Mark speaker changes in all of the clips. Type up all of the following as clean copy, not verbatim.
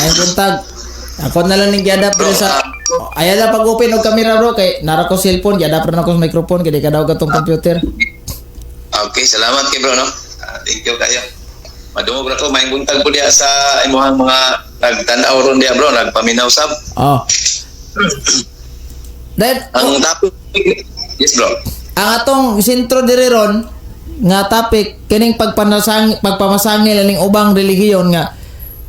Speaker 1: may buntag. Ako na lang ning giadap diri sa aya na pag-open og camera bro kay nara ko cellphone, giadap ra na ko sa microphone kay di ka daw gatong computer.
Speaker 2: Okay, salamat kay bro no. Thank you kayo. Madungog ra ko may buntag po diha sa imong mga nagtan-aw ron diha bro, nagpaminaw sab.
Speaker 1: Oh. Then
Speaker 2: Ang topic, yes bro.
Speaker 1: ang atong sentro diri ron nga topic kining pagpamasangil aning ubang relihiyon nga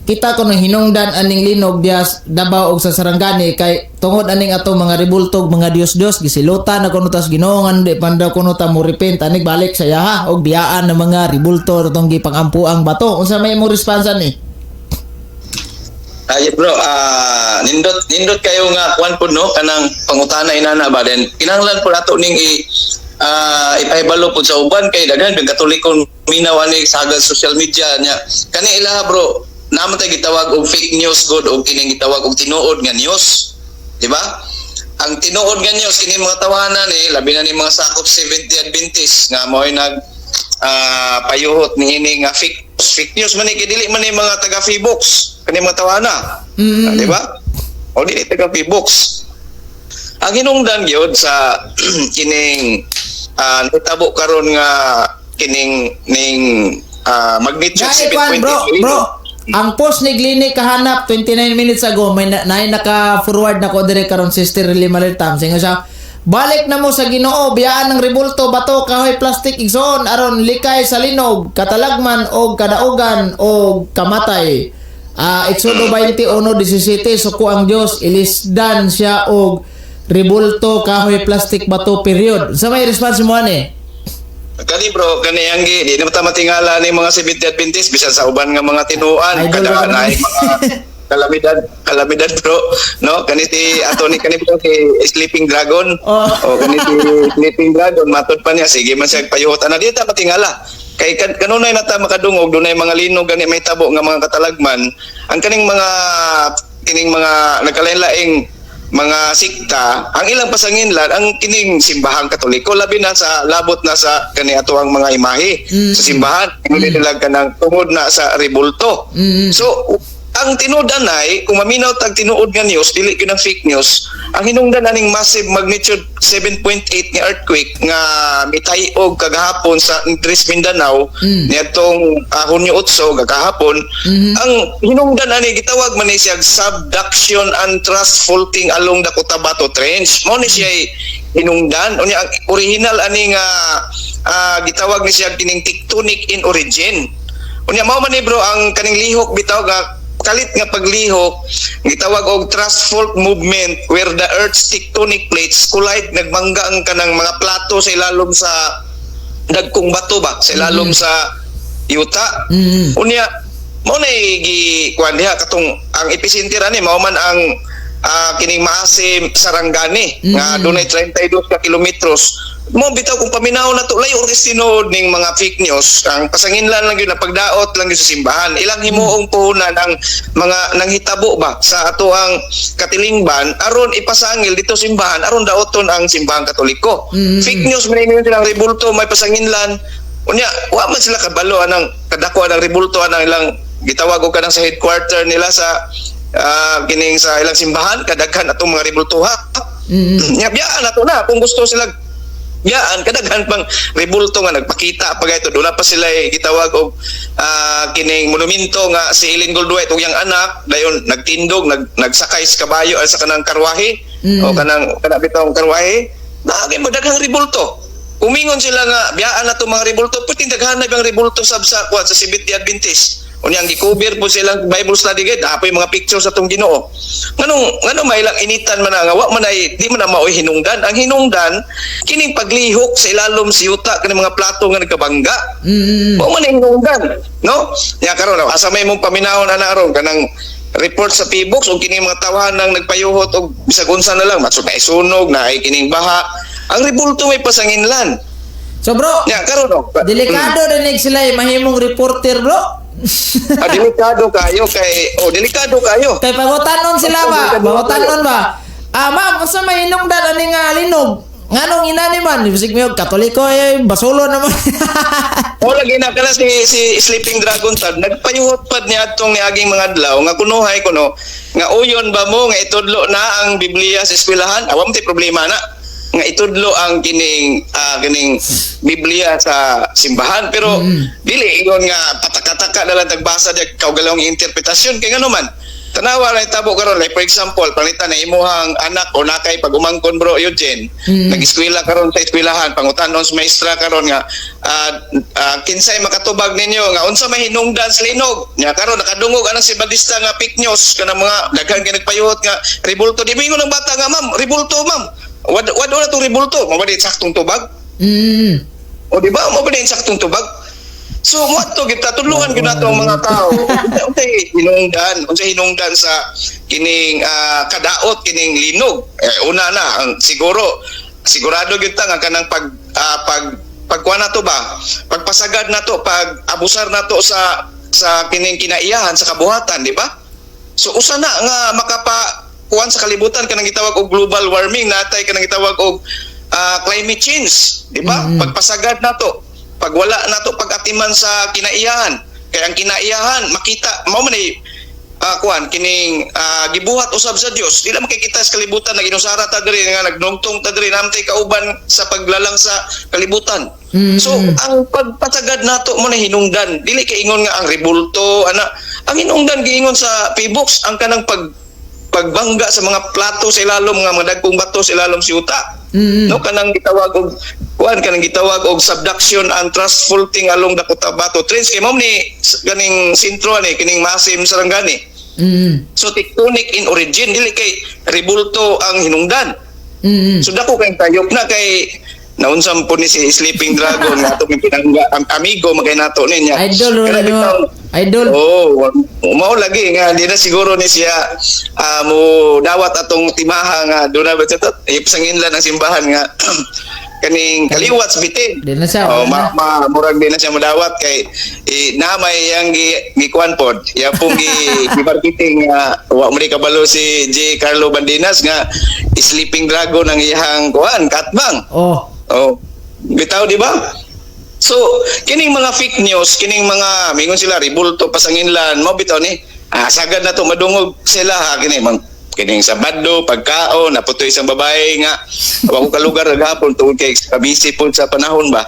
Speaker 1: kita ko nang hinungdan aning linog diya Davao og sa Sarangani kay tungod aning ato mga ribultog mga dios-dios gisilutan na kuno tas Ginoongan di panda kuno ta mo repent anig balik sa yaha og biyaan ng mga ribulto tong gipangampuang bato. Unsa may imong responsa ni?
Speaker 2: Ay bro, nindot kayo nga kuan po no kanang pangutana inana ba den kinahanglan po nato ning ipahibalo po sa uban kay daghan ng Katolikon minaw ani sa social media nya kani ilaha bro naman tayo gitawag og fake news god o kining gitawag og tinuod nga news, di ba? Ang tinuod nga news kini mga tawanan labi na ni mga sakop 70 Adventist nga mo'y nag payuhot ni ini nga fake news man ni kay dili man ni mga taga Feebox kani mga tawana, di ba? O dili taga Feebox. Ang hinungdan gyud sa kining natabo karon nga kining ning magnitude 7.8
Speaker 1: bro. Ang post ni Glini kahanap 29 minutes ago may naka-forward na ko dire karon Sister Limalir Tam singa siya balik na mo sa Ginoo biyaan ng ribulto bato kahoy plastic igsoon aron likay sa linog katalagman og kadaugan og kamatay. Exodo 21:17 suko ang Dios ilisdan siya og ribulto kahoy plastic bato period. Sa may response mo ani?
Speaker 2: Kani bro, kani anggi di na matingala ni mga 70 Adventist bisan sa uban nga mga tinuan kada na mga kalamidad bro, no? Kani ti ato ni kani bro si Sleeping Dragon. O kani si Sleeping Dragon matod pa niya sige man siya payuhotan na di ta matingala. Kay kanunay na ta makadungog dunay mga linog gani may tabo nga mga katalagman. Ang kining mga nagkalain-laing mga sikta, ang ilang pasanginlan ang kining simbahang Katoliko labi na sa labot na sa kani ato ang mga imahe sa simbahan nilag kanang tungod na sa ribulto. So ang tinuod anay kung maminaw tag tinuod nga news dili gyud ang fake news ang hinungdan aning massive magnitude 7.8 nga earthquake nga mitay-og kagahapon sa Tres Mindanao niadtong Hunyo 8 kagahapon ang hinungdan ani gitawag man ni siya subduction and thrust faulting along the Cotabato Trench mo ni siya hinungdan unya ang original ani nga gitawag ni siya kining tectonic in origin unya mao man ni bro ang kaning lihok bitaw nga kalit nga paglihok gitawag og thrust fault movement where the earth's tectonic plates collide nagmangga ang kanang mga plato sa ilalom sa dagkong bato ba sa ilalom sa yuta unya mo na kuan diha katong ang epicenter ani mao man ang kining maasim Sarangani nga dunay 32 ka kilometros mo bitaw kung paminaw na to layo og tinuod ning mga fake news ang pasanginlan lang gyud na pagdaot lang gyud sa simbahan ilang himuong puhunan ang mga nanghitabo ba sa ato ang katilingban aron ipasangil dito simbahan aron daoton ang simbahang Katoliko. Fake news man niyo silang ribulto may pasanginlan unya wa man sila kabalo anang kadako ang ribulto anang ilang gitawag og kanang sa headquarter nila sa kining sa ilang simbahan kadaghan atong mga ribultuha nya biyaan nato na kung gusto sila biyaan kadaghan pang ribulto nga nagpakita pa gayto doon pa sila gitawag og kining monumento nga si Eileen Goldwhite ug yang anak dayon nagtindog nagsakay sa kabayo sa kanang karwahe o kanang bitong karwahe naagay madaghang ribulto umingon sila nga biyaan nato mga ribulto puti daghan na bang ribulto sa kuan sa Seventh-day Adventist unyang gi-cover po silang Bible study guide apoy mga pictures sa tong Ginoo nganong may ilang initan man nga wa man ay di man na maoy hinungdan ang hinungdan kining paglihok sa ilalom sa yuta kaning mga plato nga nagkabangga wa man hinungdan no nya karon asa may mong paminawon ana aron kanang report sa Feebox o kining mga tawanang nagpayuhot og bisag unsa na lang matsud na isunog na ay kining baha ang ribulto may pasanginlan
Speaker 1: so bro
Speaker 2: nya karon
Speaker 1: delikado dinig sila mahimong reporter bro.
Speaker 2: Delikado kayo kay delikado kayo
Speaker 1: kay pangutanon sila ba? Pangutanon ba? Ma'am, unsa may hinungdan ani nga linog? nganong ina ni man, bisig mo Katoliko basulo naman.
Speaker 2: O lagi na kana si Sleeping Dragon tad nagpayuhot pad niya atong niaging mga adlaw nga kunuhay kuno nga uyon ba mo nga itudlo na ang Biblia sa eskwelahan? Awam tay problema na nga itudlo ang kining Biblia sa simbahan pero dili ingon nga pataka-taka na lang tagbasa diya kaugalawang interpretasyon kay ngano man tanawa na itabo karon like for example palitan na imuhang anak o nakay pag umangkon bro Eugene nag-eskwela karon sa eskwelahan pangutanon sa maestra karon nga kinsay makatubag ninyo nga unsa may hinungdan sa linog nya karon nakadungog anang si Batista nga fake news kanang mga daghan kay nagpayuhot nga rebulto di mingon ng bata nga ma'am rebulto ma'am wad na tong rebulto mo ba di saktong tubag o di ba mo ba di saktong tubag. So, mo to kita tulungan gyud nato ang mga tao. Unsay hinungdan sa kining kadaot kining linog. Una na sigurado gyud ta nga kanang pagkuha na to ba? Pagpasagad na to, pag abusar na to sa kining kinaiyahan sa kabuhatan, di ba? So usa na nga makapakuan sa kalibutan kanang gitawag og global warming natay kanang gitawag og climate change, di ba? Pagpasagad na to pag wala na to pag-atiman sa kinaiyahan kaya ang kinaiyahan makita mao man ay kuan kining gibuhat usab sa Dios dili makikita sa kalibutan naginusara ta diri nga nagnungtong ta diri namtay kauban sa paglalang sa kalibutan so ang pagpasagad nato mo na hinungdan dili kay ingon nga ang rebulto ana ang hinungdan giingon sa P-books ang kanang pagbangga sa mga plato sa ilalom mga dagkong bato sa ilalom si uta no kanang gitawag og kanang gitawag og subduction and thrust faulting along the Cotabato Trench kay mao ni ganing sentro ni kining Masim Sarangani so tectonic in origin dili kay rebulto ang hinungdan so dako kay tayop na kay naunsam po ni si Sleeping Dragon nga ato pinangga amigo magay nato niya
Speaker 1: idol
Speaker 2: mao lagi nga di na siguro ni siya mo dawat atong timaha nga do na betot ipsanginlan ang simbahan nga kaning kaliwat sa bitin
Speaker 1: di na siya
Speaker 2: murag di na siya modawat kay namay yang gikuan pod ya pong gimarketing wa mo kabalo si J. Carlo Bandinas nga Sleeping Dragon ang iyang kuan katbang bitaw di ba? So, kining mga fake news, kining mga mingon sila rebulto pasanginlan, mo bitaw ni sagad na to madungog sila ha kining sabado pagkaon naputoy isang babae nga wa ko kalugar gahapon tungod kay kabisi po sa panahon ba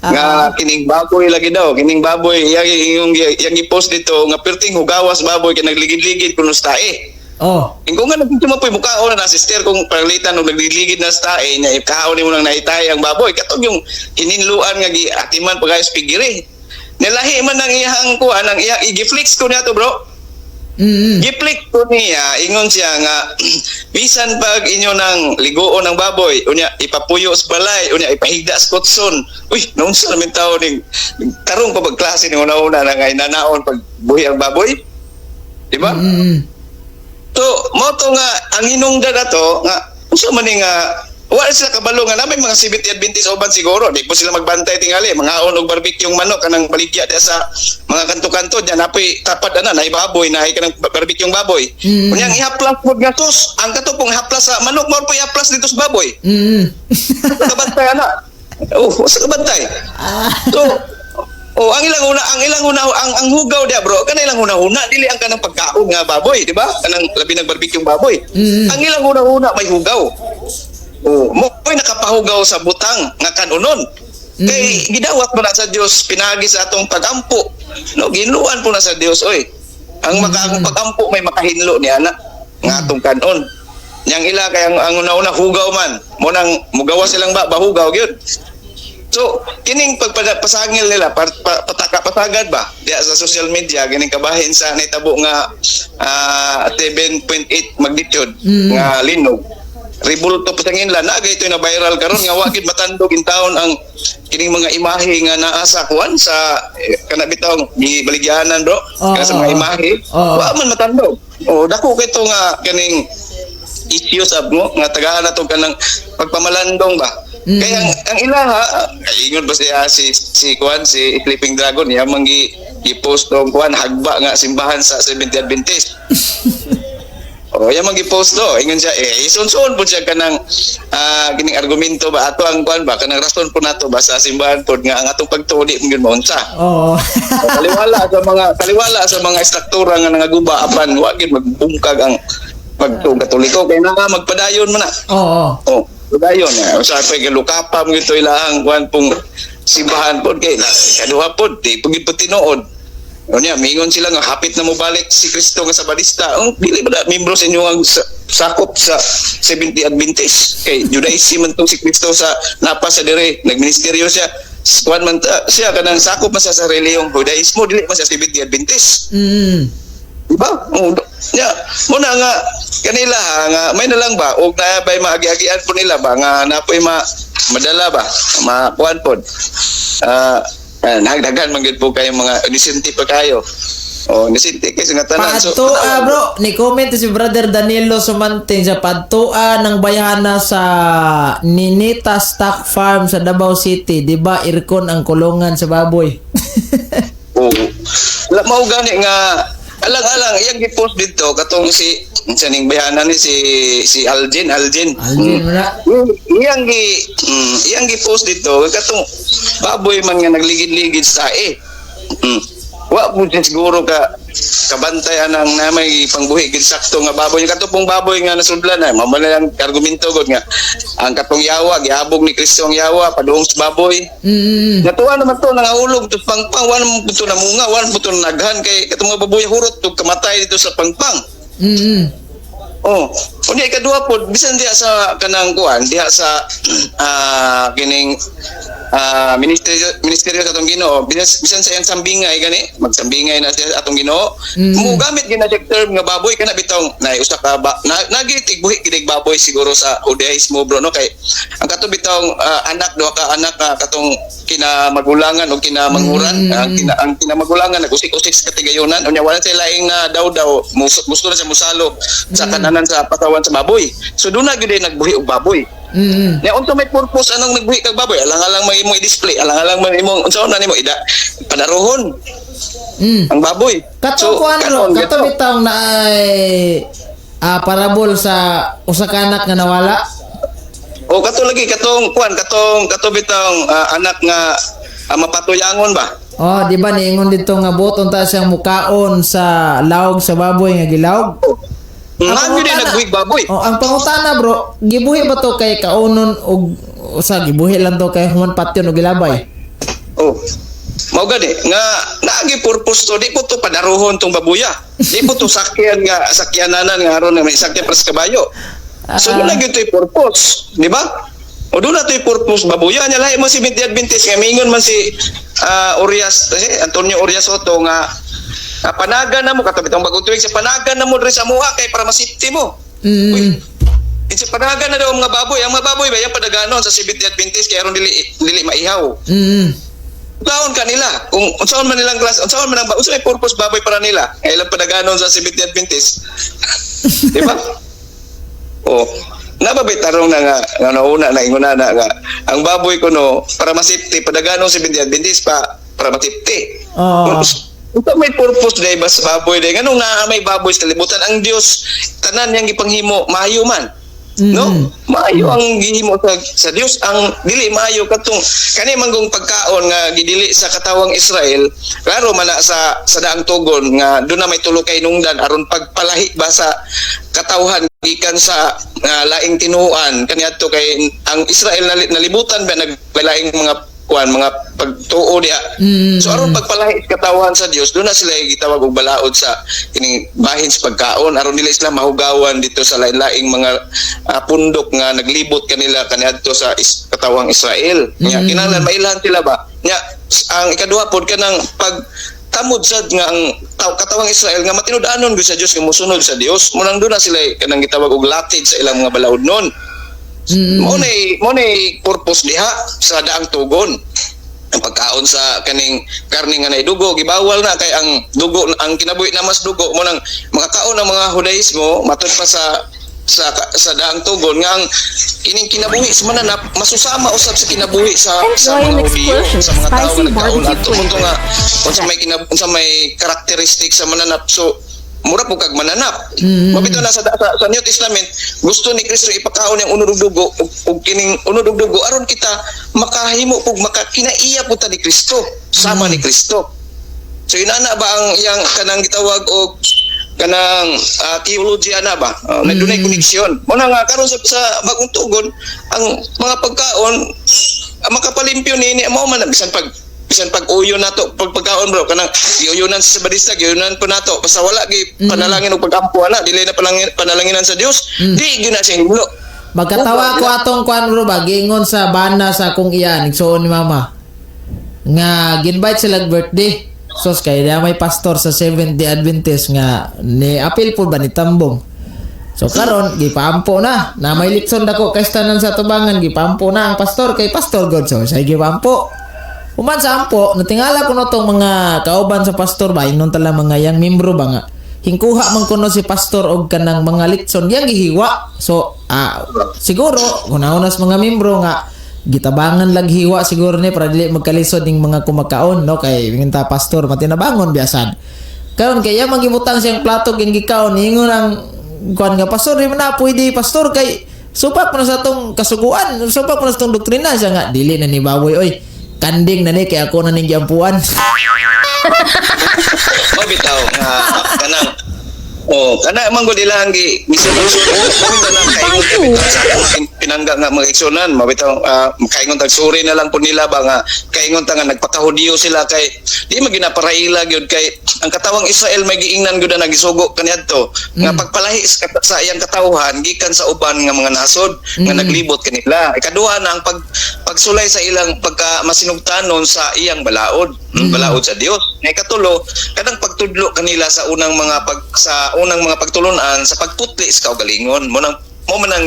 Speaker 2: nga kining baboy lagi daw kining baboy yung i-post dito nga perting hugawas baboy kay nagligid-ligid kuno sa tae. Kung nga nagtuma po yung mukhaon na sister kung palitan o nagligid na sa tae niya ikahaon mo nang naitay ang baboy katong yung hininluan nga giatiman pagayos pigiri nilahi man ang iyang kuan ang iyang igiflix ko niya to bro giflix ko niya ingon siya nga bisan pag inyo nang ligoon ng baboy unya ipapuyo sa balay unya ipahigda sa kutson uy noon sa namin tao ning tarong pa pagklase ni una-una na nga inanaon pag buhi ang baboy di ba So, mo to nga ang hinungdan nato nga unsa man ni nga wala sila kabalo nga namay mga Seventh-day Adventist uban siguro di po sila magbantay tingali mga og barbecue manok kanang baligya diya sa mga kanto-kanto diyan napoy tapad ana na baboy na kanang barbecue baboy unyang ihaplas pod nga sus ang katupong ihaplas sa manok mo po ihaplas dito sa baboy kabantay ana sa kabantay so ang ilang una ang hugaw dia bro kana ilang una dili ang kanang pagkaon nga baboy di ba kanang labi nag barbecue baboy ang ilang una may hugaw mo nakapahugaw sa butang nga kanunon kay gidawat mo na sa Dios pinagi sa atong pagampo no ginuan po na sa Dios oy ang pagampo may makahinlo ni ana nga atong kanon yang ila kay ang una hugaw man mo nang mugawa silang bahugaw gyud. So, kining pagpasangil nila, patagad ba? Diya sa social media, kining kabahin sa naitabo nga 7.8 magnitude nga linog. Rebulto pasanginlan, naagay ito na viral karon nga wakid matandog in taon ang kining mga imahe nga naa sa kuan sa kanabitong gibaligyanan bro. Kana sa mga imahe, wa man matandog. Dako kay to nga kining issues mo nga tagahan nato kanang pagpamalandong ba. Kaya ang ilaha ingon ba siya si kuan si Sleeping Dragon ya mangi i-post og kuan hagba nga simbahan sa Seventh-day Adventist. O yan magi-post do. Ingon siya isunsun po siya kanang kining argumento ba ato ang kuan ba kanang rason po nato ba sa simbahan pod nga ang atong pagtuo di mo unsa.
Speaker 1: Oo.
Speaker 2: Kaliwala sa mga struktura nga nangaguba apan wa gid magbungkag ang pagtuo katoliko kay na magpadayon man na.
Speaker 1: Oo.
Speaker 2: Oh, padayon nga usa pa galukapam gito ilahang kuan pong simbahan pod kay kaduha pod di pugid po tinuod. Unya, mingon sila nga hapit na mo balik si Kristo nga sa balista. Dili ba membro sa inyo ang sakop sa 70 Adventist kay Judaism man tong si Kristo sa napas sa dire nagministeryo siya. Kuan man siya kanang sakop man sa relihiyong Judaismo dili man sa 70 Adventist. Diba? Ya, mo na nga kanila nga may na lang ba og na bay maagi-agian po nila ba nga napoy madala ba makuan pod. Nagdagan man gid po kayo mga inisente pa kayo. Inisente kasi nga tanan.
Speaker 1: Padtua bro, ni comment si Brother Danilo Sumanting sa padtua ng bayana sa Ninita Stock Farm sa Davao City, di ba irkon ang kulungan sa baboy?
Speaker 2: Mao gani nga alang-alang iyang gi-post dito katong si ning bayana ni si Algin
Speaker 1: wala.
Speaker 2: Iyang gi-post dito katong baboy man nga nagligid-ligid sa wa po siguro kabantayan ang na may pangbuhi gid sakto nga baboy katong baboy nga nasudlan ay mamo na lang argumento gud nga ang katong yawa gihabog ni Kristo ang yawa padung sa baboy. Natuwa naman to nangahulog to pangpang wan mo to namunga wan mo to naghan kay katong mga baboy hurot to kamatay dito sa pangpang. Unya ikaduha po bisan diha sa kanang kuan diha sa kining ministeryo sa atong Ginoo bisan sa iyang sambingay gani magsambingay na siya atong Ginoo mo gamit gina term nga baboy kana bitong nay usa ka nagitig buhi kinig baboy siguro sa Judaismo bro no kay ang kato bitong anak duha ka anak katong kinamagulangan o kinamanghuran ang kinamagulangan nagusik-usik sa katigayonan unya wala sila laing na daw gusto na siya musalo sa kananan sa patawan sa baboy so doon na gyud nagbuhi og baboy. Nya unsa may purpose anong nagbuhi kag baboy alang-alang may imo i-display alang-alang may imo unsa na nimo ida padaruhon ang baboy
Speaker 1: Katong kuan bro kato bitong na ay parabol sa usa ka anak nga nawala.
Speaker 2: Kato lagi katong kuan kato bitong anak nga mapatuyangon ba.
Speaker 1: Di ba niingon dito nga buton ta siyang mukaon sa lawg sa baboy nga gilawg.
Speaker 2: Ang yun nagbuhig baboy.
Speaker 1: Ang pangutana bro, gibuhi ba to kay kaunon og usa gibuhi lang to kay human patyon og gilabay?
Speaker 2: Mao gani nga naagi purpose to di po to padaruhon tong babuya. Di po to sakyananan nga aron may sakyan para sa kabayo. So na gyud to'y purpose, di ba? O doon na to'y purpose babuya nya lahi mo si Adventist nga mingon man si Antonio Urias Soto nga panagan na mo katabitang bagong tuig sa panagan na mo diri sa muha kay para masipti mo. Sa panagan na daw ang mga baboy ba yan padaganon sa Seventh Adventist kay aron dili maihaw. Daon kanila kung unsaon man nilang class unsaon man ang unsa may purpose baboy para nila kay ilang padaganon sa Seventh Adventist. Di ba? Nababay tarong na nga nauna na inguna na nga ang baboy ko no para masipti padaganon sa Seventh Adventist para masipti. Ito may purpose day ba sa baboy day nganong na may baboy sa libutan ang Dios tanan yang gipanghimo maayo man no maayo ang gihimo sa Dios ang dili maayo katong kani manggong pagkaon nga gidili sa katawang Israel klaro man na sa daang tugon nga do na may tulo kay nungdan aron pagpalahi ba sa katawhan gikan sa laing tinuan kaniadto kay ang Israel nalibutan ba nagpalaing mga pagtuo diha. So aron pagpalahi katawan sa Dios do na sila gitawag og balaod sa kining bahin sa pagkaon aron nila sila mahugawan dito sa lain-laing mga pundok nga naglibot kanila kaniadto sa katawang Israel. Nya kinahanglan mailhan sila ba? Nya ang ikaduha pod kanang pag tamod sad nga ang katawang Israel nga matinud-anon gyud sa Dios nga mosunod sa Dios mo nang do na sila kanang gitawag og latid sa ilang mga balaod nun. Mo nay purpose diha sa daang tugon ang pagkaon sa kaning karne nga nay dugo gibawal na kay ang dugo ang kinabuhi na mas dugo mo nang makakaon ang mga Judaismo matud pa sa daang tugon nga ang kining kinabuhi sa mananap masusama usab sa kinabuhi sa mga Hudiyo sa mga tao nga nagkaon adto nga unsa may karakteristik sa mananap so mura po kag mananap.
Speaker 1: Mm.
Speaker 2: Mabito na sa New Testament, gusto ni Kristo ipakaon yang unod ug dugo ug kining unod ug dugo aron kita makahimo pug makakinaiya po ta ni Kristo, sama ni Kristo. So inana ba ang yang kanang gitawag og kanang theology ana ba? Nagdunay koneksyon. Mo na nga karon sa bagong tugon ang mga pagkaon makapalimpyo ni mao man bisan pag uyo nato pagkaon bro kanang iuyonan sa badista giuyonan po nato basta wala gi panalangin og pagampo ana dili na panalanginan sa Dios di gyud na siya himlo.
Speaker 1: Magkatawa ko atong kuan bro ba giingon sa bana sa akong iya nigsuon ni mama nga ginvite sila birthday. Sos kay na may pastor sa Seventh-day Adventist nga ni apil po ba ni Tambong. So karon gipampo na may litson dako kay tanan sa tubangan gipampo na ang pastor kay Pastor God so say gipampo. Human sa ampo natingala ko no tong mga kauban sa pastor ba ingnon tala mga yang membro ba nga hingkuha man kuno si pastor og kanang mga litson yang gihiwa. So siguro una-unas mga membro nga gitabangan lag hiwa siguro ni para dili magkalisod ning mga kumakaon no kay minta pastor matinabangon biasan karon kay yang magibutang siyang plato ging gikaon ingon ang kuan nga pastor di man na pwede pastor kay supak na sa tong kasuguan supak na sa tong doktrina siya nga dili na ni baboy oy kanding na ni kay ako na ning giampuan.
Speaker 2: Bitaw nga kanang kana man gud ilang gisunod lang kay pinangga nga mga igsunan mabitaw kaingon tag suri na lang po nila ba nga kaingon ta nga nagpakahudiyo sila kay di maginaparaila gyud kay ang katawang Israel may giingnan gyud na nagisugo kaniadto nga pagpalahi sa iyang katawhan gikan sa uban nga mga nasod nga naglibot kanila ikaduha na ang pagsulay sa ilang pagka masinugtanon sa iyang balaod balaod sa Dios nga ikatulo kadang pagtudlo kanila sa unang mga pagtulunan sa pagputli sa kaugalingon mo man ang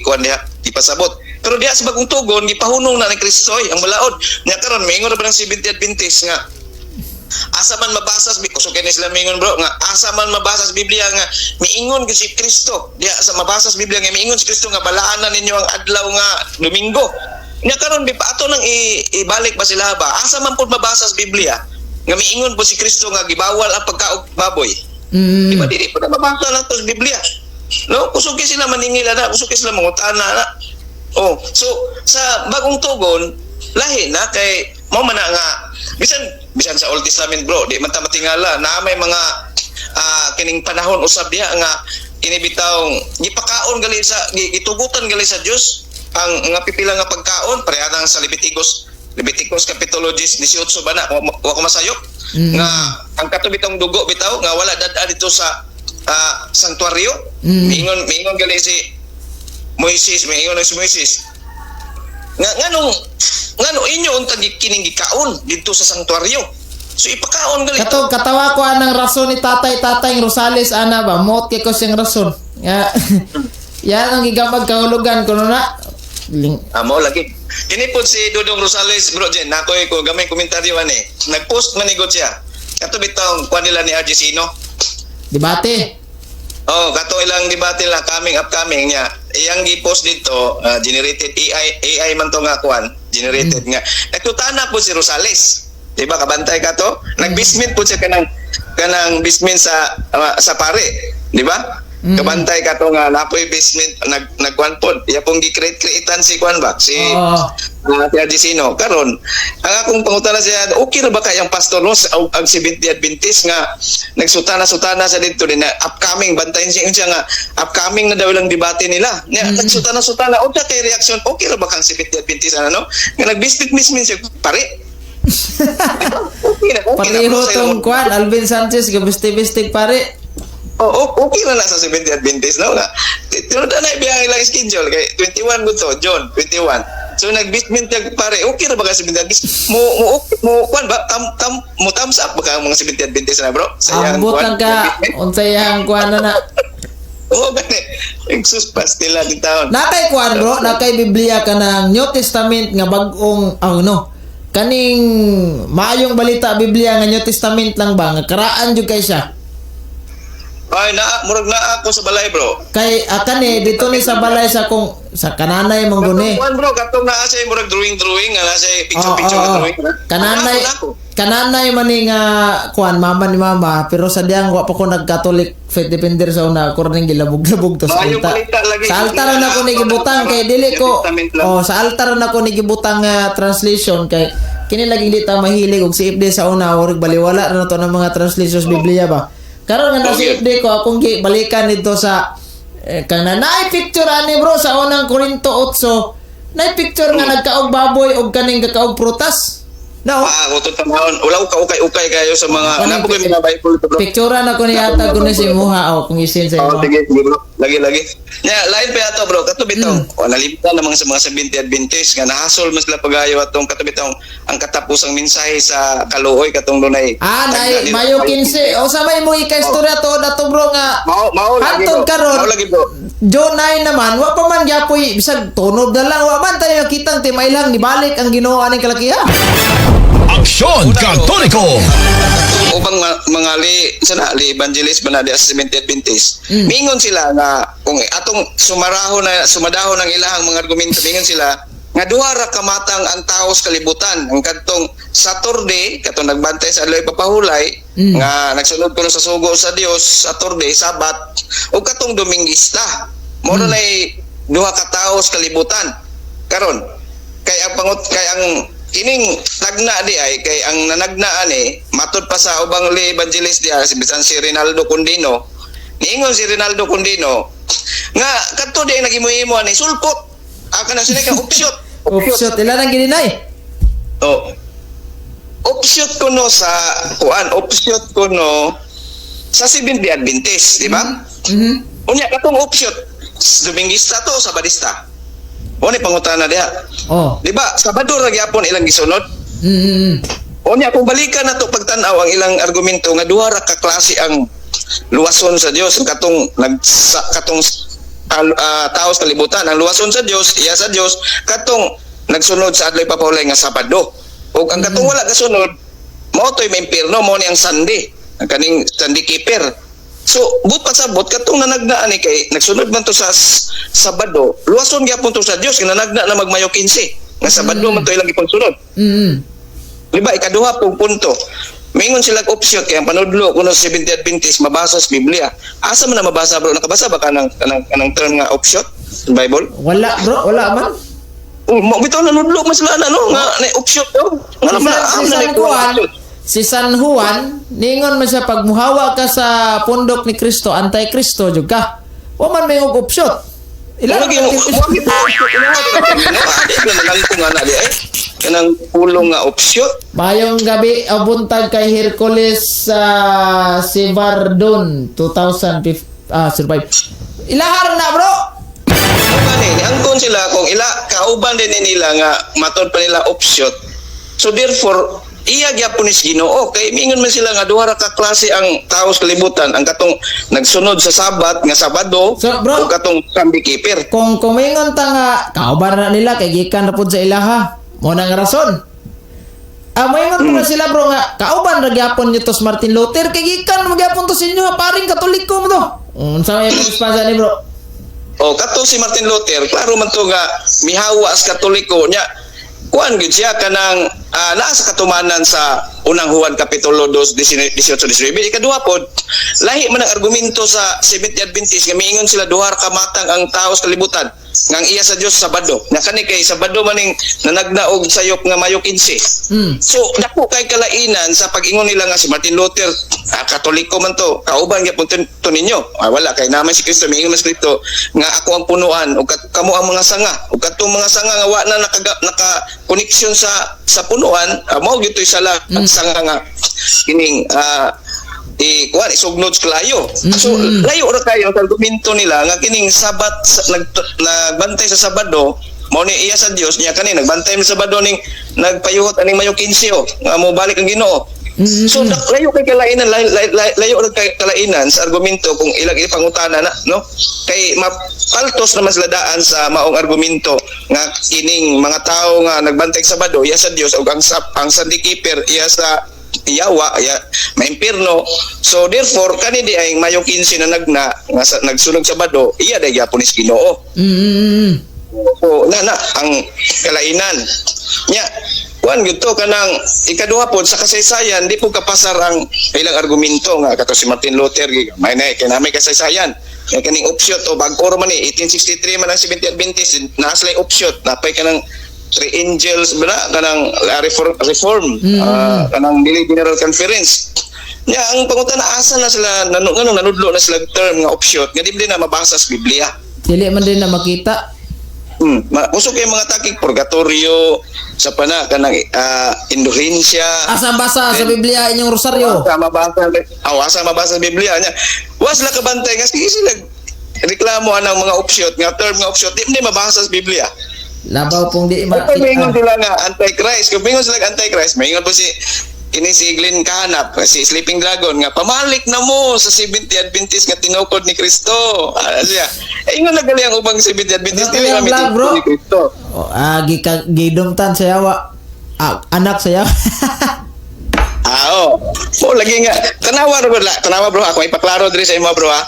Speaker 2: kuan diha ipasabot pero diha sa bagong tugon gipahunong na ni Kristo ang balaod nya karon miingon ra ba ng Seventh-day Adventist nga asa man mabasa so kay sila miingon bro nga asa man mabasa sa Biblia nga miingon gyud si Kristo diha sa mabasa sa Biblia nga miingon si Kristo nga balaanan ninyo ang adlaw nga Domingo nya karon ato nang ibalik ba sila ba asa man pud mabasa sa Biblia nga miingon po si Kristo nga gibawal ang pagkaog baboy. Di ba dili po na mabasa lang to sa Biblia. No, kusugi sila maningila na, kusugi sila mangutana na. So sa bagong tugon lahi na kay mao man nga bisan sa Old Testament bro, di man ta matingala na may mga kining panahon usab diha nga kinibitaw gipakaon gali sa gitugutan gali sa Dios ang nga pipila nga pagkaon parehang sa Leviticus Kapitulo 18 ba na wa ko masayop nga ang katubitong dugo bitaw nga wala dada dito sa sanktuaryo mingon gali si Moises ngano inyo untag kining gikaon dito sa sanktuaryo so ipakaon gali
Speaker 1: katawa ko anang rason ni tatay Rosales ana ba moot kay ko siyang rason nga yan ang gigamag kahulugan kuno na
Speaker 2: mo lagi kini po si Dudong Rosales bro Jen nakoy ko gamay komentaryo ani nagpost manigot siya kato bitaw kuan nila ni RJ Sino
Speaker 1: debate
Speaker 2: kato ilang debate la upcoming niya iyang gi-post dito generated AI man to nga kuan generated nga nagtutana po si Rosales di ba kabantay ka to nagbismin po siya kanang bismin sa pare di ba kabantay ka to nga napoy basement nagkuan pod iya pong gi-create-createan si kuan ba si RJ Sino karon ang akong pangutana siya okay ra ba kayang pastor no ang Seventh-day Adventist nga nagsutana sa dito din na upcoming bantayin siya nga upcoming na daw lang debate nila nagsutana unsa kay reaction okay ra ba kang Seventh-day Adventist ano nga nagbisbit-bismin siya pare okay na
Speaker 1: pareho tong kuan Alvin Sanchez gabistig pare
Speaker 2: okay na sa Seventh-day Adventist no nga. Pero na ibiyang ilang schedule kay 21 mo to, John 21. So nagbitmin tag pare, okay ra ba ka Seventh-day Adventist? Mo kwan ba mo thumbs up ba ka mga Seventh-day Adventist na bro?
Speaker 1: Ambot lang ka unsay yang kwan na.
Speaker 2: Gani. Exus nila di taon.
Speaker 1: Nakay kwan bro, nakay Biblia ka ng New Testament nga bag-ong kaning maayong balita Biblia nga New Testament lang ba nga karaan jud kay siya.
Speaker 2: Ay murag na ako sa balay bro.
Speaker 1: Kay kani dito ni sa balay sa kananay mong guni.
Speaker 2: Kuan bro katong naa siya murag drawing nga na siya picture drawing.
Speaker 1: kananay man ni nga kuan mama ni mama pero sa diyang wa pa ko nagkatolik faith defender sa una ko ring gilabog-labog to sa
Speaker 2: Maayo
Speaker 1: altar.
Speaker 2: balita lagi.
Speaker 1: Sa altar na ko ni gibutang kay dili ko sa altar na ko ni gibutang translation kay kini lagi di ta mahilig og si FD sa una og baliwala na to ng mga translations Biblia ba. Karon nga na si FD ko akong balikan dito sa kananay picture ani bro sa unang Korinto 8 na picture nga nagkaog baboy og kaning kakaog prutas. No.
Speaker 2: Ako to tamahon. Wala ko ukay kayo sa mga napo ko mga Bible to bro.
Speaker 1: Picturean ako ni ata ko ni si Muha o kung isin sa
Speaker 2: Oh,
Speaker 1: imo.
Speaker 2: sige, bro. Lagi. Ya, lain pa ato bro. Kato bitong. Nalimutan namang sa mga 70 Adventist nga nahasol mas la pagayo atong kato bitong ang katapusang mensahe sa kaluoy katong dunay.
Speaker 1: Nay Mayo 15. O sa may mo ika-istorya to dato bro nga.
Speaker 2: Mao lagi
Speaker 1: Hantod
Speaker 2: bro.
Speaker 1: karon.
Speaker 2: Mao lagi bro.
Speaker 1: John 9 naman, wa pa man gyapoy bisag tunog na lang, wa man tayo nakitang timailang nibalik ang Ginoo aning kalakihan.
Speaker 3: Aksyon Katoliko!
Speaker 2: Upang mga li evangelist ba na di sa 70 Adventist, mingon sila nga kung atong sumadahon ng ilahang mga argumento, mingon sila nga duha ra kamatang ang tao sa kalibutan. Ang kadtong Saturday katong nagbantay sa adlaw papahulay nga nagsunod kuno sa sugo sa Dios, Saturday Sabat, ug katong Domingista. Mao na duha ka tawo sa kalibutan. Karon kay ang kining tagna di ay kay ang nanagna ani matud pa sa ubang li evangelist di si bisan si Rinaldo Condino. Niingon si Rinaldo Condino nga kadto di nagimo-imo ani sulpot. Aka na sila ka opsyot.
Speaker 1: Opsyot ilan ang gininay?
Speaker 2: Oh. Opsyot kuno sa kuan, opsyot kuno sa Seventh-day Adventist, di ba? Unya katong opsyot Domingista to sa Badista. Oni pangutana diha.
Speaker 1: Oh.
Speaker 2: Di ba? Sabado ra gyapon ilang gisunod. Unya kung balikan nato pagtan-aw ang ilang argumento nga duha ra ka klase ang luwason sa Dios katong tao sa kalibutan. Ang luwason sa Dios, iya sa Dios katong nagsunod sa adlaw papahulay nga Sabado. Ug ang katong wala kasunod mao toy may impierno, mao ni ang Sunday. Ang kaning Sunday keeper. So, but pasabot katong nanagnaan ni kay nagsunod man to sa Sabado, luwason gyapon to sa Dios kinanagna na magmayo 15. Nga Sabado man to ilang ipagsunod. Di ba ikaduha pong punto. Mingon sila option kay ang panudlo kuno sa 70 Adventist mabasa sa Biblia. Asa man na mabasa bro? Nakabasa ba ka ng term nga option sa Bible?
Speaker 1: Wala bro, wala man.
Speaker 2: Mo bitaw nanudlo mas lana no nga na option to. Nga naman
Speaker 1: Si San Juan, ningon man siya pag muhawa ka sa pundok ni Kristo, anti-Kristo jud ka. Wa man may og option. Ilan
Speaker 2: lagi mo kanang pulong nga option.
Speaker 1: Mayong gabi abuntag kay Hercules si Vardon 2005 survive. Ilahar na bro.
Speaker 2: Ni angkon sila kung kauban din nila nga matod pa nila option. So therefore iya gyapon is Ginoo kay mingon man sila nga duha ra ka klase ang tao sa kalibutan, ang katong nagsunod sa Sabat nga Sabado
Speaker 1: So, bro,
Speaker 2: o katong Sunday keeper.
Speaker 1: Kung kumingon ta nga kauban na nila kay gikan na pud sa ilaha. Mo nang rason. Moingon na sila bro nga kauban ra gyapon ni tos Martin Luther kay gikan mo gyapon to sa inyo paring Katoliko mo to. Unsa may responsa ni bro?
Speaker 2: O kato si Martin Luther, klaro man to nga mihawa sa Katoliko nya. Kuan gid siya kanang naa sa katumanan sa unang Juan kapitulo 2 18-19. Ikaduha pod, lahi man ang argumento sa Seventh Adventist nga miingon sila duha ka matang ang tao sa kalibutan nga ang iya sa Dios Sabado. Nya kani kay Sabado maning nanagnaog sayop nga Mayo 15. So dako kay kalainan sa pag-ingon nila nga si Martin Luther Katoliko man to. Kauban gyapon to ninyo. Wala kay naman si Kristo miingon mas Kristo nga ako ang punuan ug kamo ang mga sanga. Ug katong mga sanga nga wa na naka connection sa punuan, mao gyud toy sala sanga nga kining kuan isugnod sa layo. So layo ra kayo sa argumento nila nga kining Sabat nagbantay sa Sabado mao ni iya sa Dios niya kani nagbantay sa Sabado ning nagpayuhot aning Mayo 15 nga mo balik ang Ginoo. So layo kay kalainan layo ra kay kalainan sa argumento kung ilang ipangutana na no kay mapaltos naman sila daan sa maong argumento nga kining mga tao nga nagbantay sa Sabado iya sa Dios ug ang Sunday keeper iya sa Yawa maimpirno. So therefore kani di ay Mayo 15 na nagsunog sa Sabado iya day gyapon is Ginoo. So na ang kalainan nya kuan gito kanang ikaduha pod sa kasaysayan di po kapasar ang ilang argumento nga kato si Martin Luther may na kay namay kasaysayan kay kaning option o bag-oro man 1863 man ang Seventh-day Adventist naaslay option napay kanang three angels bra kanang reform kanang Dili General Conference nya ang pangutan asa na sila nanudlo na sila term nga option nga di na mabasa sa Biblia.
Speaker 1: Dili man din na makita.
Speaker 2: Usok kay mga takig purgatorio sa pana kanang indulhensya.
Speaker 1: Asa basa sa Biblia inyong rosaryo?
Speaker 2: Asa mabasa sa Biblia nya. Was la kabantay nga sige sila reklamo anang mga option nga term nga option di mabasa sa Biblia.
Speaker 1: Labaw pong di
Speaker 2: Kung
Speaker 1: makita.
Speaker 2: sila nga antichrist, kung sila antichrist, maingon po kini si Glenn Kahanap, si Sleeping Dragon nga pamalik na mo sa Seventh-day Adventist nga tinukod ni Kristo. Siya. Ingon na gali ang ubang Seventh-day Adventist dili kami tinukod ni Kristo.
Speaker 1: Gidumtan sa yawa. Anak sa yawa.
Speaker 2: Lagi nga tanawa bro ako ipaklaro diri sa imo bro ha.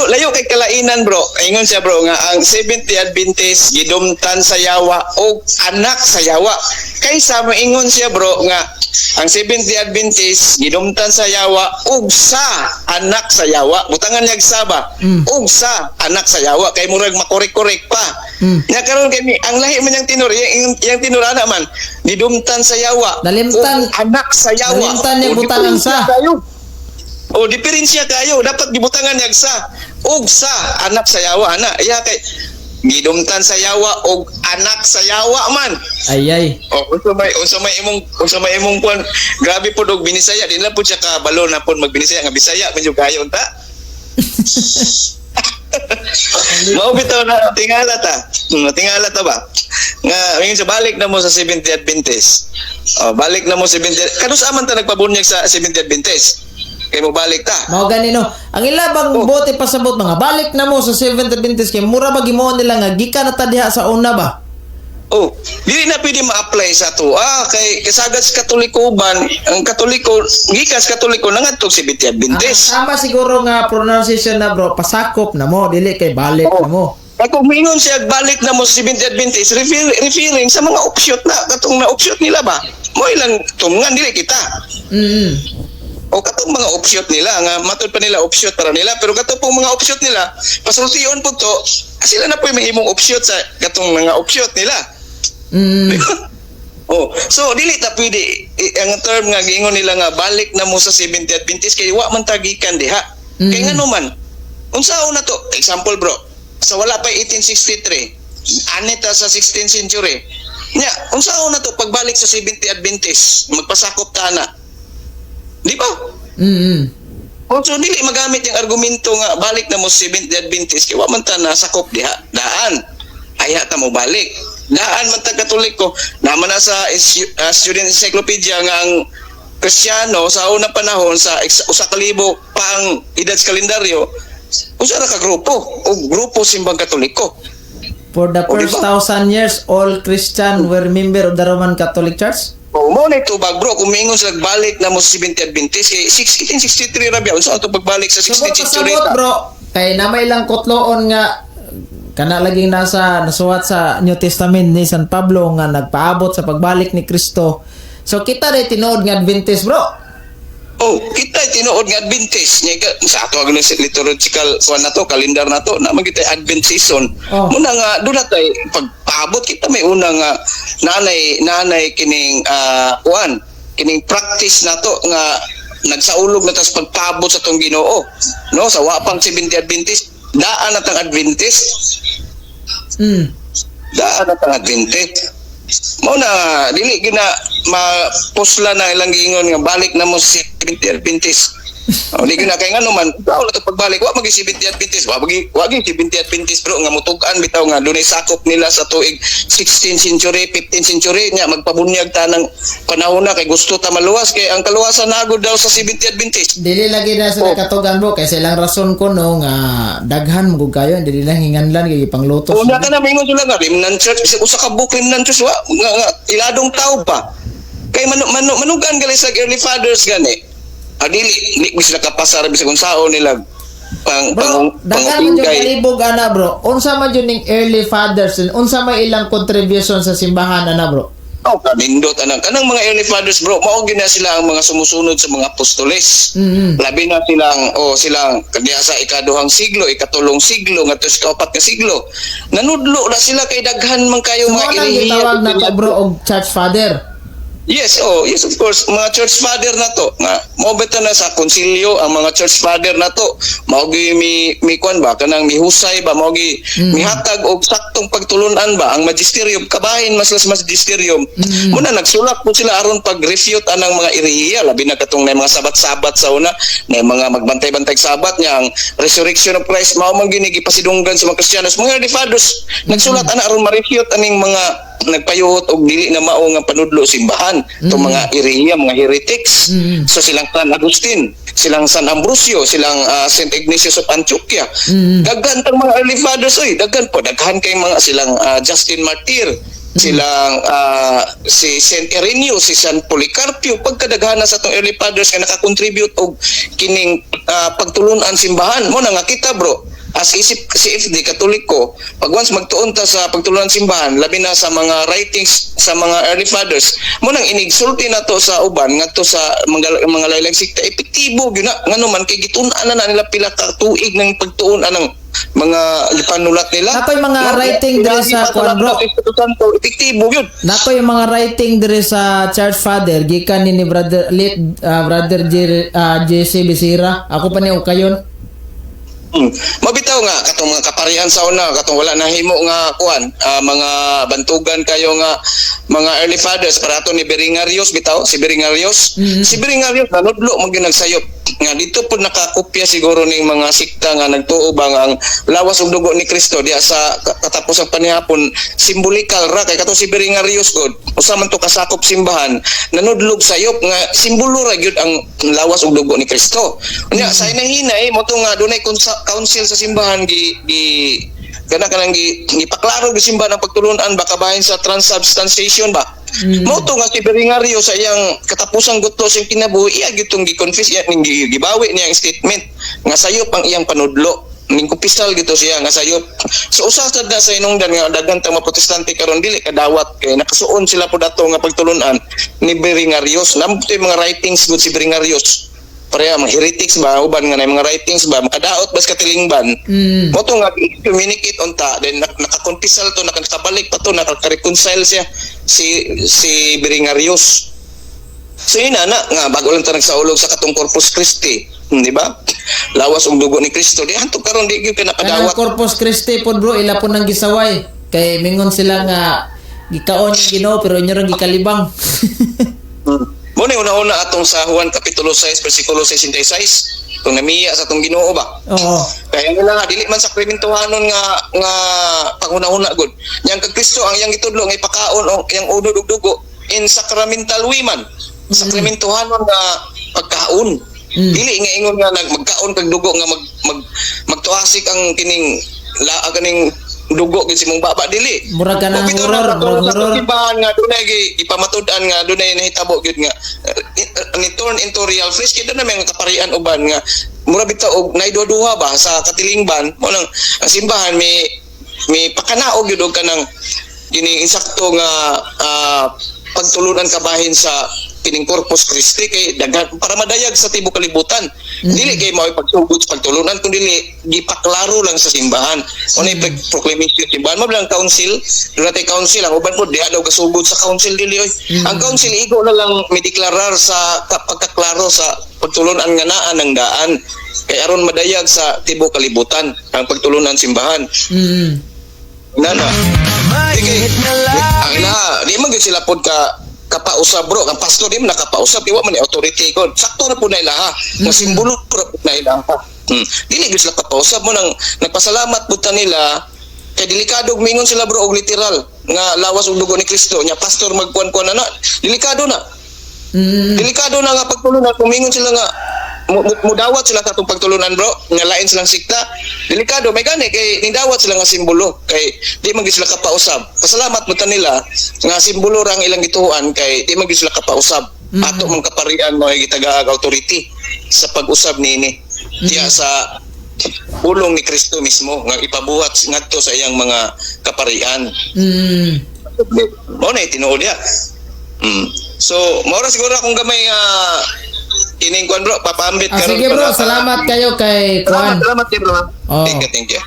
Speaker 2: Layo kay kalainan bro. Ingon siya bro nga ang Seventh-day Adventist gidumtan sa yawa o anak sa yawa. Kaysa moingon siya bro nga ang Seventh-day Adventist gidumtan sa yawa ug sa anak sa yawa. Butangan niya saba. Ug sa anak sa yawa kay murag makorek-korek pa. Nya karon kay ang lahi man yang tinur yang tinurana man gidumtan sa yawa.
Speaker 1: Dalimtan
Speaker 2: Anak sa yawa.
Speaker 1: Dalimtan niya butangan sa.
Speaker 2: Diferensya kayo. Dapat gibutangan niya sa. Og sa anak sa yawa. Iya kay gidumtan sa yawa og anak sa yawa man.
Speaker 1: Ayay.
Speaker 2: Unsa may imong kuan. Grabe pud og binisaya. Di na pud siya kabalo na pud magbinisaya nga Bisaya medyo kayo unta. Mao bitaw na tingala ta ba? Nga mingon sa balik na mo sa Seventh-day Adventist. Balik na mo sa Seventh-day. Kanus aman ta nagpabunyag sa Seventh-day Adventist. Kay mo balik ta.
Speaker 1: Mao ganino. Ang ilabang bote pasabot mga balik na mo sa Seventh-day Adventist kay mura ba gimoon nila nga gikan na ta diha sa una ba?
Speaker 2: Dili na pwede ma-apply sa to. Kay kasagad sa Katolikuban, ang Katoliko, gikas Katoliko nangadtog si Seventh-day Adventist.
Speaker 1: Tama siguro nga pronunciation na bro, pasakop na mo, dili kay balik na mo.
Speaker 2: Kung mingon siya balik na mo sa Seventh-day Adventist, referring sa mga option na, katong na option nila ba? Mo ilang tungan, dili kita. O katong mga option nila, nga matod pa nila option para nila, pero katong pong mga option nila, pasultiyon po to, sila na po yung mahimong option sa katong mga option nila. So dili ta pwede ang term nga giingon nila nga balik na mo sa Seventh-day Adventist kay wa man tagikan diha. Kay ngano man unsaon na to example bro sa wala pa 1863 anita sa 16th century nya unsaon na to pagbalik sa Seventh-day Adventist magpasakop ta na di ba? So dili magamit yung argumento nga balik na mo sa Seventh-day Adventist kay wa man ta nasakop diha daan aya ta mo balik daan man ta Katoliko naman na sa student encyclopedia nga ang Kristiyano sa unang panahon sa usa ka libo pang edad sa kalendaryo usa ra ka grupo simbang Katoliko.
Speaker 1: For the first 1,000 years all Christian were member of the Roman Catholic Church.
Speaker 2: Mo na ito bag bro kung mingon sila balik na mo sa Seventh-day Adventist kay 1863 ra biya unsa to pagbalik sa 16th century
Speaker 1: bro kay namay lang kotloon nga kana laging nasuwat sa New Testament ni San Pablo nga nagpaabot sa pagbalik ni Kristo. So kita rin tinuod nga Adventist bro.
Speaker 2: Kita tinuod nga Adventist. Sa ato ang liturgical kuan na to, kalendar na to, na magitay Advent season. Muna nga doon natay pagpaabot kita may una nga nanay kining kuan, kining practice na to nga nagsaulog na tas pagpaabot sa tong Ginoo. No, sa wapang Seventh-day Adventist daan na tang Adventist. Daan na tang Adventist. Mo na dili gina mapusla na ilang giingon nga balik na mo sa Seventh-day Adventist. Di gina kay ngano man daw na pagbalik wa magi Seventh-day Adventist wa gi Seventh-day Adventist bro nga mutugan bitaw nga dunay sakop nila sa tuig 16th century 15th century nya magpabunyag ta ng panahon na kay gusto ta maluwas kay ang kaluwasan nagod daw sa Seventh-day Adventist.
Speaker 1: Dili lagi na sila katugan bro kay silang rason ko no nga daghan mo kayo dili lang hinganlan kay panglutos.
Speaker 2: Una ka na mingon sila nga Remnant Church usa ka book Remnant Church wa nga iladong tao pa. Kay manugan gali sa early fathers gani. Dili sila kapasar bisag unsao nila
Speaker 1: dagan mo yung kalibog ana bro unsa man yun ning early fathers unsa may ilang contribution sa simbahan ana bro
Speaker 2: Oh, kanindot kanang mga early fathers bro, mao gyud na sila ang mga sumusunod sa mga apostoles. Labi na silang kadiya sa ikaduhang siglo, ikatulong siglo ngadto sa kaupat nga siglo. Nanudlo na sila kay daghan man kayo
Speaker 1: So,
Speaker 2: mga
Speaker 1: anong gitawag na to bro og church father?
Speaker 2: Yes, yes of course, mga church father na to. Nga mao beta na sa konsilyo ang mga church father na to. Mao gi mi kwan ba kanang mihusay ba mao gi mihatag og saktong pagtulunan ba ang magisterium kabahin mas magisterium. Muna nagsulat po sila aron pag-refute anang mga iriya labi na katong na mga sabat-sabat sa una, na mga magbantay-bantay sabat nya ang resurrection of Christ mao man gini gipasidunggan sa mga Kristiyanos. Mga early fathers nagsulat ana aron ma-refute aning mga nagpayuhot og dili na mao nga panudlo simbahan itong mga iriya, mga heretics. So silang San Agustin, silang San Ambrosio, silang Saint Ignatius of Antioquia. Daghan tang mga early fathers daghan kay mga silang Justin Martyr, silang si Saint Ireneo, si San Policarpio, pagkadaghan sa atong early fathers nga naka-contribute og kining pagtulunan simbahan. Mo na nga kita bro, as CFD Katoliko, pag once magtuon ta sa pagtulunan simbahan, labi na sa mga writings sa mga early fathers, mo nang inigsulti na to sa uban ngadto sa mga laylang sikta, epektibo gyud na ngano man kay gitun-an na nila pila ka tuig ng pagtuon anang mga panulat nila.
Speaker 1: Nakoy mga writing dire sa kwan bro.
Speaker 2: Epektibo gyud.
Speaker 1: Nakoy mga writing dire sa church father gikan ni brother brother JC Bisira. Ako pa ni kayon.
Speaker 2: Mabitaw nga katong mga kaparian sa una, katong wala nahimo nga kuan, mga bantugan kayo nga mga early fathers para ato ni Beringarios bitaw, si Beringarios. Si Beringarios nanudlo mo ginagsayop nga dito po nakakopya siguro ning mga sikta nga nagtuo ba nga ang lawas ug dugo ni Kristo diya sa katapusang panihapon simbolikal ra kay kato si Beringarios god usa man to kasakop simbahan nanudlog sayop nga simbolo ra gyud ang lawas ug dugo ni Kristo. Unya sa hinahinay mo to nga dunay council sa simbahan gi kanang gipaklaro gi simbahan ang pagtulunan ba kabahin sa transubstantiation ba. Mo to nga si Beringario sa iyang katapusang gutos yung kinabuhi iya gitong gi-confess iya ning gibawi niya ang statement nga sayop ang iyang panudlo ning kupisal gito siya nga sayop. So usa sad na sa inungdan nga daghan ta mga protestante karon dili kadawat kay nakasuon sila pud ato nga pagtulunan ni Beringarios. Namto yung mga writings gud si Beringarios. Pareha mga heretics ba uban nga na mga writings ba makadaot bas katilingban. Mo to nga communicate unta then nakakonpisal to nakabalik pa to naka-reconcile siya si Beringarios. So yun na nga bago lang ta nagsaulog sa katong Corpus Christi, di ba? Lawas og dugo ni Kristo di hantud karon di gyud ka nakadawat.
Speaker 1: Ang Corpus Christi pod bro ila po nang gisaway kay mingon sila nga gikaon yung Ginoo pero inyo ra gikalibang.
Speaker 2: Mo ni una-una atong sa Juan kapitulo 6 bersikulo 66 kung namiya sa atong Ginoo ba.
Speaker 1: Oo.
Speaker 2: Kaya nila nga dili man sakramentohanon nga panguna-una gud. Yang kag Kristo ang iyang gitudlo nga ipakaon og iyang unod ug dugo in sacramental way man. Sakramentohanon nga pagkaon. Dili nga ingon nga magkaon kag dugo nga magtuasik ang kining dugo gid si mong baba dili.
Speaker 1: Murag ka ng horror,
Speaker 2: simbahan nga dunay ipamatud-an nga dunay nahitabo gyud nga ni turn into real flesh kay na may kaparian uban nga mura bitaw og naiduduha ba sa katilingban mo lang ang simbahan may pakanaog gyud og kanang kini insakto nga pagtulunan kabahin sa kining Corpus Christi kay daghan para madayag sa tibuok kalibutan. Dili kay mao pagsugod sa pagtulunan kundi gipaklaro lang sa simbahan. Unay proclamation simbahan mo lang council, dunay council ang uban po diha daw gasugod sa council dili oy. Ang council igo na lang mideklarar sa pagkaklaro sa pagtulunan nga naa ng daan kay aron madayag sa tibuok kalibutan ang pagtulunan simbahan. Nana. Di man gyud sila pod kapausap bro, ang pastor di man nakapausap iwa man ni authority ko. Sakto na po na ilaha. Nga simbolo ra po na ilaha. Dili gyud sila kapausap mo nang nagpasalamat pud ta nila kay delikado mingon sila bro og literal nga lawas og dugo ni Kristo nya pastor magkuan-kuan na delikado na. Delikado na nga pagtulunan kumingon sila nga mudawat sila sa atong pagtulunan bro nga lain silang sikta delikado may gani kay nindawat sila nga simbolo kay di man gyud sila kapausab pasalamat mo ta nila nga simbolo ra ang ilang gituan kay di man gyud sila kapausab ato man kaparian mo ay gitagaag authority sa pag-usab niini diya sa pulong ni Kristo mismo nga ipabuhat ngadto sa iyang mga kaparian. Mo na tinuod diya So, maura siguro akong gamay kining kwan bro, papaambit karon
Speaker 1: Sige bro,
Speaker 2: para-
Speaker 1: salamat kayo kay Kwan.
Speaker 2: Salamat bro.
Speaker 1: Oh.
Speaker 2: Thank you.